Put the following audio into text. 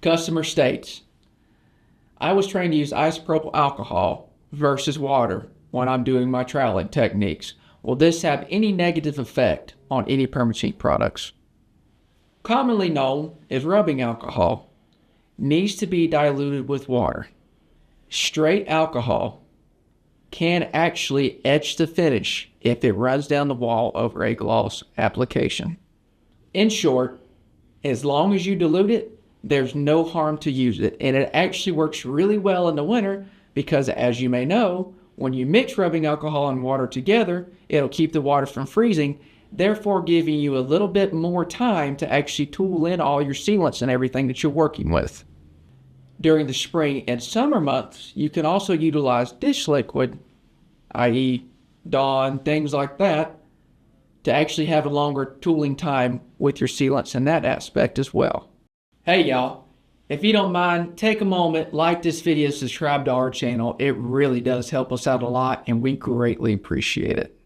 Customer states, I was trained to use isopropyl alcohol versus water when I'm doing my troweling techniques. Will this have any negative effect on any Perma-Chink products? Commonly known as rubbing alcohol needs to be diluted with water. Straight alcohol can actually etch the finish if it runs down the wall over a gloss application. In short, as long as you dilute it, there's no harm to use it, and it actually works really well in the winter because, as you may know, when you mix rubbing alcohol and water together, it'll keep the water from freezing, therefore giving you a little bit more time to actually tool in all your sealants and everything that you're working with. During the spring and summer months, you can also utilize dish liquid, i.e. Dawn, things like that, to actually have a longer tooling time with your sealants in that aspect as well. Hey y'all, if you don't mind, take a moment, like this video, subscribe to our channel. It really does help us out a lot and we greatly appreciate it.